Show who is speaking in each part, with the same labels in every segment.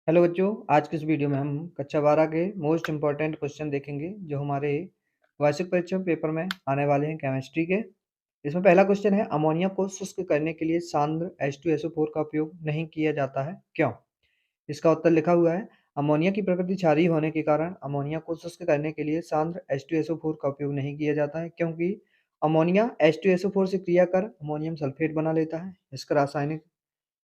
Speaker 1: Hello बच्चों, आज की इस वीडियो में हम कक्षा 12 के मोस्ट इम्पॉर्टेंट क्वेश्चन देखेंगे जो हमारे वार्षिक परीक्षा पेपर में आने वाले हैं केमिस्ट्री के। इसमें पहला क्वेश्चन है, अमोनिया को शुष्क करने के लिए सांद्र H2SO4 का उपयोग नहीं किया जाता है, क्यों? इसका उत्तर लिखा हुआ है, अमोनिया की प्रकृति क्षारीय होने के कारण अमोनिया को शुष्क करने के लिए सांद्र H2SO4 का उपयोग नहीं किया जाता है, क्योंकि अमोनिया H2SO4 से क्रिया कर अमोनियम सल्फेट बना लेता है।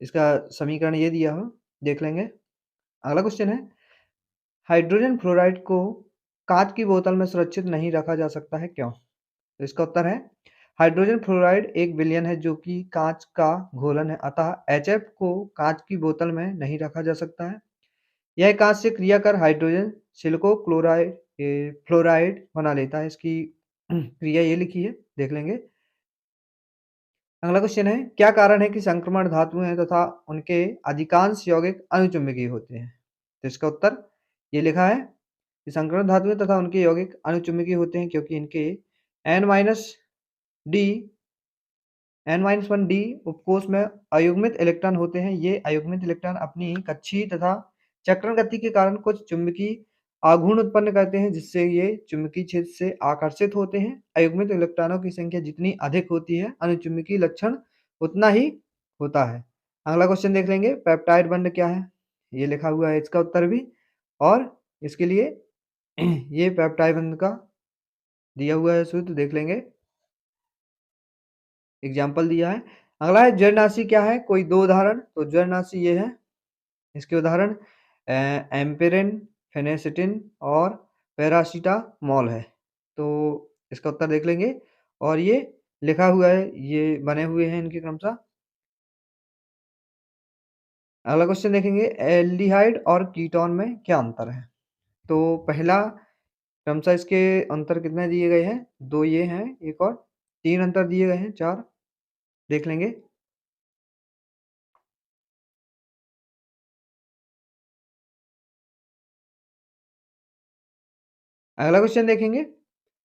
Speaker 1: इसका समीकरण ये दिया हो, देख लेंगे। अगला क्वेश्चन है, हाइड्रोजन फ्लोराइड को कांच की बोतल में सुरक्षित नहीं रखा जा सकता है, क्यों? तो इसका उत्तर है, हाइड्रोजन फ्लोराइड एक विलयन है जो कि कांच का घोलन है, अतः HF को कांच की बोतल में नहीं रखा जा सकता है। यह कांच से क्रिया कर हाइड्रोजन सिलिको क्लोराइड फ्लोराइड बना लेता है। इसकी क्रिया ये लिखी है, देख लेंगे। अगला क्वेश्चन है, क्या कारण है कि संक्रमण धातुएं तथा उनके अधिकांश यौगिक अनुचुंबकीय होते हैं? तो इसका उत्तर ये लिखा है कि संक्रमण धातुएं तथा उनके यौगिक अनुचुंबकीय होते हैं क्योंकि इनके N-D N-1D उपकोष में अयुग्मित इलेक्ट्रॉन होते हैं। ये अयुग्मित इलेक्ट्रॉन अपनी कक्षीय तथा चक्रण गति के कारण कुछ चुंबकीय आघूर्ण उत्पन्न करते हैं, जिससे ये चुंबकीय क्षेत्र से आकर्षित होते हैं। अयुग्मित इलेक्ट्रॉनों की संख्या जितनी अधिक होती है, अनुचुंबकीय लक्षण उतना ही होता है। अगला क्वेश्चन देख लेंगे, पेप्टाइड बॉन्ड क्या है? ये लिखा हुआ है इसका उत्तर भी, और इसके लिए ये पेप्टाइड बॉन्ड का दिया हुआ है सूत्र, देख लेंगे। एग्जाम्पल दिया है। अगला है, जड़नाशी क्या है? कोई दो उदाहरण। तो जड़नाशी ये है, इसके उदाहरण एम्पिरिन, फेनेसिटिन और पैरासीटामोल है। तो इसका उत्तर देख लेंगे, और ये लिखा हुआ है, ये बने हुए हैं इनके क्रमशः। अगला क्वेश्चन देखेंगे, एल्डिहाइड और कीटोन में क्या अंतर है? तो पहला क्रमशः इसके अंतर कितने दिए गए हैं? दो ये हैं, एक और तीन अंतर दिए गए हैं, चार देख लेंगे। अगला क्वेश्चन देखेंगे,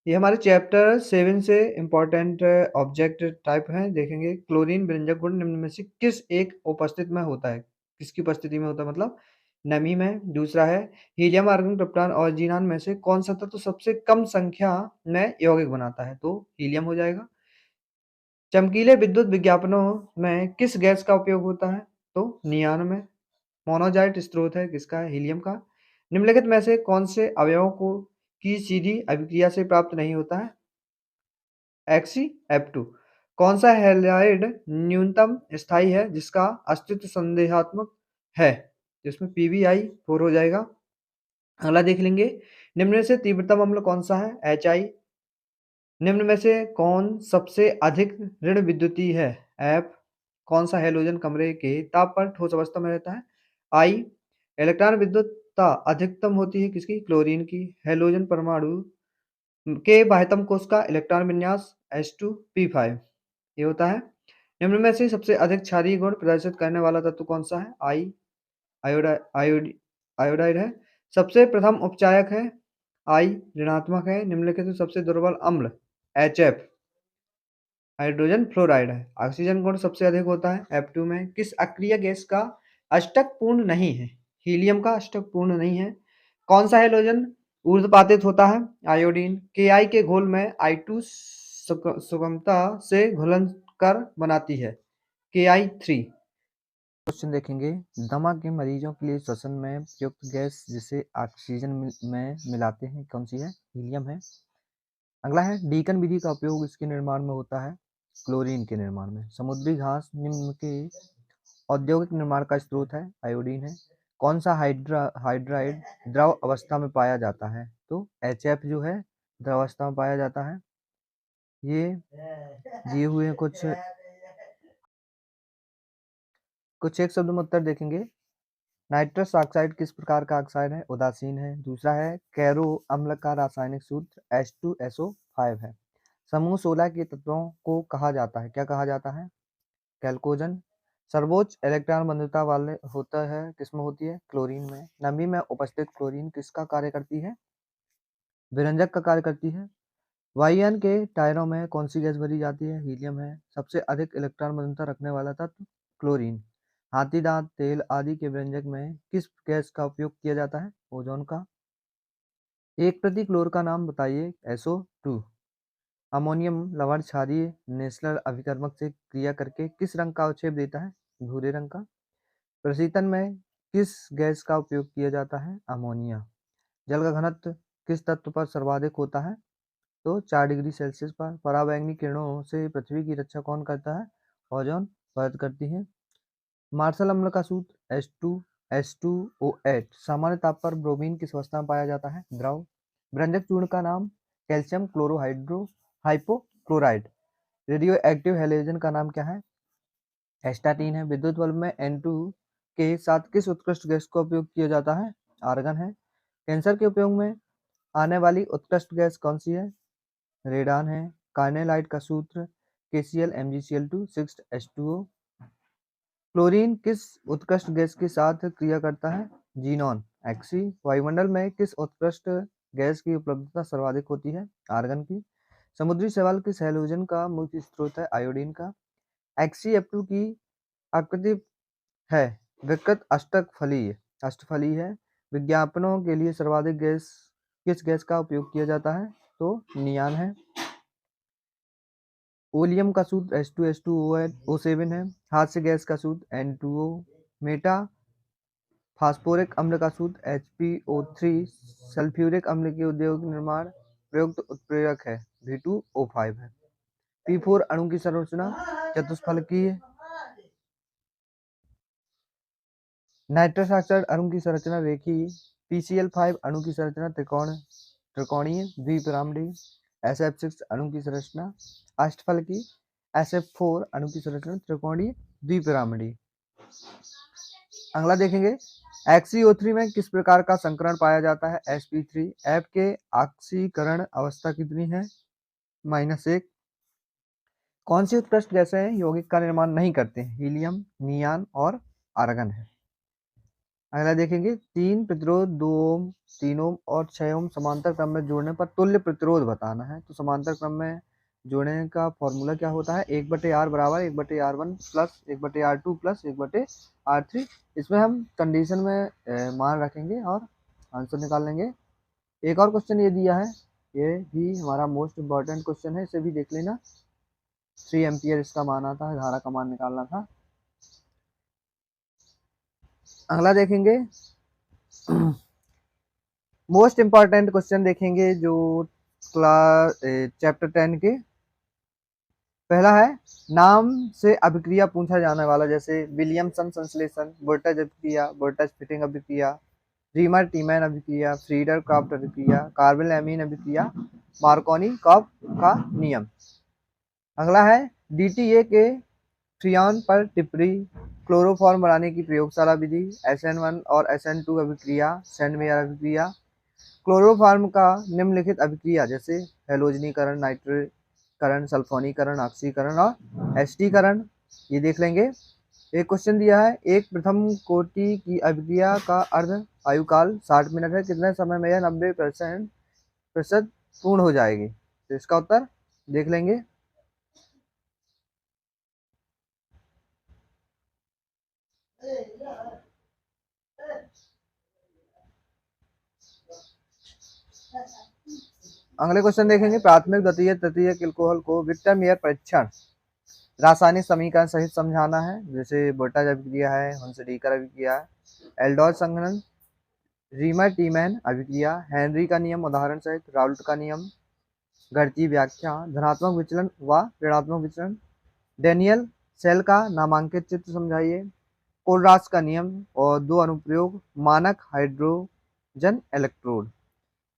Speaker 1: ये हमारे चैप्टर 7 से इम्पोर्टेंट ऑब्जेक्ट टाइप हैं, देखेंगे। क्लोरीन व्यंजक गुण निम्न में से किस एक उपस्थित में होता है? किसकी उपस्थिति में होता है, मतलब नमी में। दूसरा है, हीलियम, आर्गन, क्रिप्टॉन और जीनान में से कौन सा तत्व सबसे कम संख्या में यौगिक बनाता है? तो हीलियम हो जाएगा। चमकीले विद्युत विज्ञापनों में किस गैस का उपयोग होता है? तो नियान में। मोनोजाइट स्रोत है किसका? है हीलियम का। निम्नलिखित में से कौन से अवयवों को की सीधी अभिक्रिया से प्राप्त नहीं होता है? Fe कौन सा हैलाइड न्यूनतम स्थायी है जिसका अस्तित्व संदेहात्मक है? जिसमें PbI4 हो जाएगा। अगला देख लेंगे, निम्न में से तीव्रतम अम्ल कौन सा है? HI। निम्न में से कौन सबसे अधिक ऋण विद्युतीय है? F। कौन सा हैलोजन कमरे के ताप पर ठोस अवस्था में रहता है? I। इलेक्ट्रॉन विद्युतता अधिकतम होती है किसकी? क्लोरीन की। हैलोजन परमाणु के बाह्यतम कोश का इलेक्ट्रॉन विन्यास H2P5 ये होता है। निम्न में से सबसे अधिक क्षारीय गुण प्रदर्शित करने वाला तत्व कौन सा है? आई। आयोडाइड है। सबसे प्रथम उपचायक है आई, ऋणात्मक है। निम्नलिखित में सबसे दुर्बल अम्ल HF, हाइड्रोजन फ्लोराइड है। ऑक्सीजन गुण सबसे अधिक होता है F2 में। किस अक्रिय गैस का अष्टक पूर्ण नहीं है? हीलियम का अष्टक पूर्ण नहीं है। कौन सा हैलोजन ऊर्ध्वपातित होता है? आयोडीन। Ki के घोल में I2 सुगमता से घुलन कर बनाती है Ki3। क्वेश्चन देखेंगे, दमा के मरीजों के लिए श्वसन में प्रयुक्त गैस जिसे ऑक्सीजन में मिलाते हैं कौन सी है? हीलियम है। अगला है, डीकन विधि का उपयोग इसके निर्माण में होता है? क्लोरीन के निर्माण में। समुद्री घास निम्न के औद्योगिक निर्माण का स्रोत है? आयोडीन है। कौन सा हाइड्राइड द्रव अवस्था में पाया जाता है? तो HF जो है द्रव अवस्था में पाया जाता है। ये दिए हुए हैं कुछ एक शब्द में उत्तर देखेंगे। नाइट्रस ऑक्साइड किस प्रकार का ऑक्साइड है? उदासीन है। दूसरा है, कैरो अम्ल का रासायनिक सूत्र H2SO5 है। समूह 16 के तत्वों को कहा जाता है, क्या कहा जाता है? कैल्कोजन। सर्वोच्च इलेक्ट्रॉन बंधुता वाले होता है किसमें होती है? क्लोरीन में। नमी में उपस्थित क्लोरीन किसका कार्य करती है? विरंजक का कार्य करती है। वायुयान के टायरों में कौन सी गैस भरी जाती है? हीलियम है। सबसे अधिक इलेक्ट्रॉन बंधुता रखने वाला तत्व? क्लोरीन। हाथी दांत तेल आदि के व्यंजक में किस गैस का उपयोग किया जाता है? ओजोन का। एक प्रति क्लोर का नाम बताइए। SO2। अमोनियम लवण क्षारीय नेशनल अभिकर्मक से क्रिया करके किस रंग का अवक्षेप देता है? भूरे रंग का। प्रशीतन में किस गैस का उपयोग किया जाता है? अमोनिया। जल का घनत्व किस तत्व पर सर्वाधिक होता है? तो 4 डिग्री सेल्सियस पर। पराबैंगनी किरणों से पृथ्वी की रक्षा कौन करता है? ओजोन परत करती है। मार्शल अम्ल का सूत्र H2SO8। सामान्य ताप पर ब्रोमीन किस अवस्था में पाया जाता है? द्रव। भ्रंजक चूर्ण का नाम? Calcium chlorohydro hypochloride. Radioactive halogen का नाम क्या है? एस्टाटीन है। विद्युत बल्ब में N2 के साथ किस उत्कृष्ट गैस का उपयोग किया जाता है? आर्गन है। कैंसर के उपयोग में आने वाली उत्कृष्ट गैस कौन सी है? रेडान है। कार्नेलाइट का सूत्र KCl MgCl2 6H2O। क्लोरीन किस उत्कृष्ट गैस के साथ क्रिया करता है? Xenon Xe। वायुमंडल में किस उत्कृष्ट गैस की उपलब्धता सर्वाधिक होती है? आर्गन की। समुद्री शैवाल किस हैलोजन का मुख्य स्रोत है? आयोडीन का। XeF2 की आकृति है विकृत अष्टफलीय है। विज्ञापनों के लिए सर्वाधिक गैस किस गैस का उपयोग किया जाता है? तो नियान है। ओलियम का सूत्र H2SO7 है। हास्य गैस का सूत्र N2O। मेटा फास्फोरिक अम्ल का सूत्र HPO3। सल्फ्यूरिक अम्ल के उद्योग निर्माण प्रयुक्त उत्प्रेरक है V2O5 है। P4 अणु की संरचना चतुष्फलकीय। नाइट्रस ऑक्साइड अणु की संरचना रेखीय। PCl5 अणु की संरचना त्रिकोणीय द्विपिरामिडीय। SF6 अणु की संरचना अष्टफलकीय। SF4 अणु की संरचना त्रिकोणीय द्विपिरामिडीय। अगला देखेंगे XeO3 में किस प्रकार का संकरण पाया जाता है? sp3। F के ऑक्सीकरण अवस्था कितनी है? -1। कौन सी उत्कृष्ट गैसें हैं यौगिक का निर्माण नहीं करते? हीलियम, नियान और आर्गन है। अगला देखेंगे 3 प्रतिरोध 2 ओम 3 ओम और 6 ओम समांतर क्रम में जोड़ने पर तुल्य प्रतिरोध बताना है। तो समांतर क्रम में जोड़ने का फॉर्मूला क्या होता है? 1/R बराबर 1/R1 plus 1/R2 plus 1/R3। इसमें हम कंडीशन में मान रखेंगे और आंसर निकाल लेंगे। एक और क्वेश्चन ये दिया है, ये भी हमारा मोस्ट इम्पॉर्टेंट क्वेश्चन है, इसे भी देख लेना। 3 एम्पियर इसका मान आता है, धारा का मान निकालना था। अगला देखेंगे मोस्ट इम्पॉर्टेंट क्वेश्चन देखेंगे जो क्लास चैप्टर 10 के। पहला है नाम से अभिक्रिया पूछा जाने वाला, जैसे विलियमसन संश्लेषण, वोल्टेज अभिक्रिया, वोल्टेज फिटिंग अभिक्रिया, रीमर टीमैन अभिक्रिया, फ्रीडर क्राफ्ट अभिक्रिया, कार्बन एमीन अभिक्रिया, मार्कोनी कॉप का नियम। अगला है DTA के फ्रियान पर टिप्पणी, क्लोरोफॉर्म बनाने की प्रयोगशाला विधि, SN1 और SN2 अभिक्रिया, सैंडमेयर अभिक्रिया, क्लोरोफॉर्म का निम्नलिखित अभिक्रिया जैसे हैलोजनीकरण, नाइट्रीकरण, सल्फोनीकरण, ऑक्सीकरण और एस्टीकरण, ये देख लेंगे। एक क्वेश्चन दिया है, एक प्रथम कोटि की अभिक्रिया का अर्ध आयुकाल 60 मिनट है, कितने समय में यह 90% पूर्ण हो जाएगी? तो इसका उत्तर देख लेंगे। अगले क्वेश्चन देखेंगे, प्राथमिक द्वितीय तृतीय एल्कोहल को विक्टर मेयर परीक्षण रासायनिक समीकरण सहित समझाना है, जैसे वोल्टेज अभिक्रिया है, हंसडीकर अभिक्रिया, एल्डोज संघनन, रीमर टीमैन अभिक्रिया, हेनरी का नियम उदाहरण सहित, राउल्ट का नियम, गणितीय व्याख्या, धनात्मक विचलन व ऋणात्मक विचलन, डेनियल सेल का नामांकित चित्र समझाइए, कोलरास का नियम और 2 अनुप्रयोग, मानक हाइड्रोजन इलेक्ट्रोड।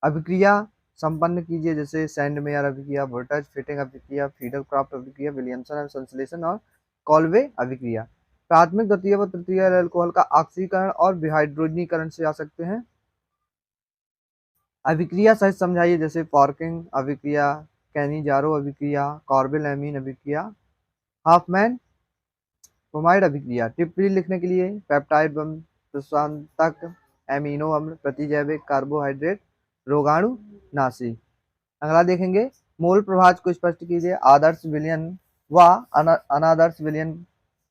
Speaker 1: अभिक्रिया संपन्न कीजिए, जैसे सैंडमेयर अभिक्रिया, वोल्टेज फिटिंग अभिक्रिया, फीडर क्राफ्ट अभिक्रिया, विलियमसन संश्लेषण और कॉल्वे अभिक्रिया। प्राथमिक द्वितीय व तृतीय अल्कोहल का ऑक्सीकरण और विहाइड्रोजनीकरण से आ सकते हैं। अभिक्रिया सहित समझाइए, जैसे फॉर्किंग अभिक्रिया, कैनिजारो अभिक्रिया, कार्बेल एमीन अभिक्रिया, हाफमैन ब्रोमाइड अभिक्रिया। टिप्पणी लिखने के लिए पेप्टाइड बम, प्रशांतक, एमिनो अम्ल, प्रतिजैविक, कार्बोहाइड्रेट, रोगाणु नाशी। अगला देखेंगे, मोल प्रभाज को स्पष्ट कीजिए, आदर्श विलयन व अनादर्श विलयन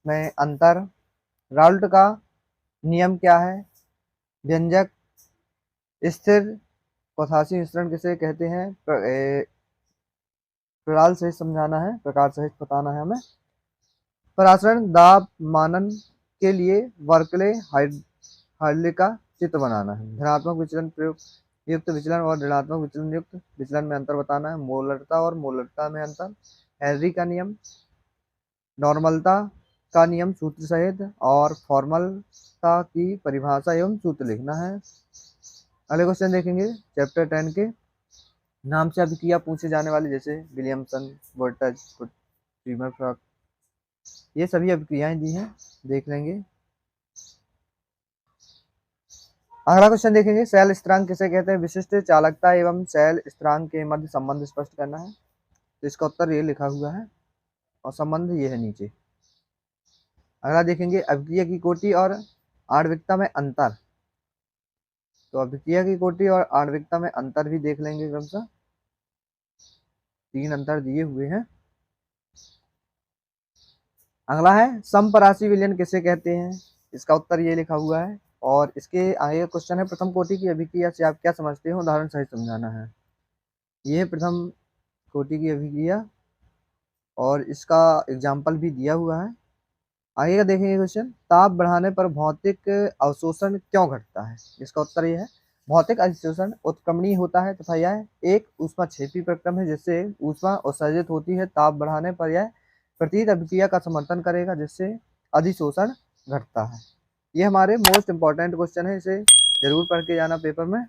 Speaker 1: में अंतर, राउल्ट का नियम क्या है? व्यंजक स्थिर क्वथासी मिश्रण किसे कहते हैं? प्रकार सहित समझाना है, प्रकार सहित बताना है हमें। परासरण दाब मानन के लिए बर्कले हार्डले का चित्र बनाना है। धनात्मक विचलन प्रयोग युक्त विचलन और ऋणात्मक विचलन युक्त विचलन में अंतर बताना है। मोलरता और मोलरता में अंतर। हेनरी का नियम, नॉर्मलता का नियम सूत्र सहित और फॉर्मलता की परिभाषा एवं सूत्र लिखना है। अगले क्वेश्चन देखेंगे चैप्टर 10 के। नाम से अभिक्रिया पूछे जाने वाले जैसे विलियमसन, वोल्टज, प्रीमर फ्रॉक, ये सभी अभिक्रियाएं दी हैं, देख लेंगे। अगला क्वेश्चन देखेंगे सेल स्थिरांक किसे कहते हैं? विशिष्ट चालकता एवं सेल स्थिरांक के मध्य संबंध स्पष्ट करना है। तो इसका उत्तर ये लिखा हुआ है और संबंध ये है नीचे। अगला देखेंगे अभिक्रिया की कोटि और आणविकता में अंतर। तो अभिक्रिया की कोटि और आणविकता में अंतर भी देख लेंगे क्रमशः। 3 अंतर दिए हुए हैं। अगला है समपरासी विलयन किसे कहते हैं? इसका उत्तर ये लिखा हुआ है और इसके आगे क्वेश्चन है प्रथम कोटि की अभिक्रिया से आप क्या समझते हो? उदाहरण सहित समझाना है। ये है प्रथम कोटि की अभिक्रिया और इसका एग्जाम्पल भी दिया हुआ है। आगे का देखेंगे क्वेश्चन, ताप बढ़ाने पर भौतिक अवशोषण क्यों घटता है? इसका उत्तर यह है भौतिक अवशोषण उत्क्रमणीय होता है तथा यह एक ऊष्माक्षेपी प्रक्रम है जिससे ऊष्मा उत्सर्जित होती है। ताप बढ़ाने पर यह प्रतीत अभिक्रिया का समर्थन करेगा जिससे अधिशोषण घटता है। ये हमारे मोस्ट इंपॉर्टेंट क्वेश्चन है, इसे जरूर पढ़ के जाना पेपर में।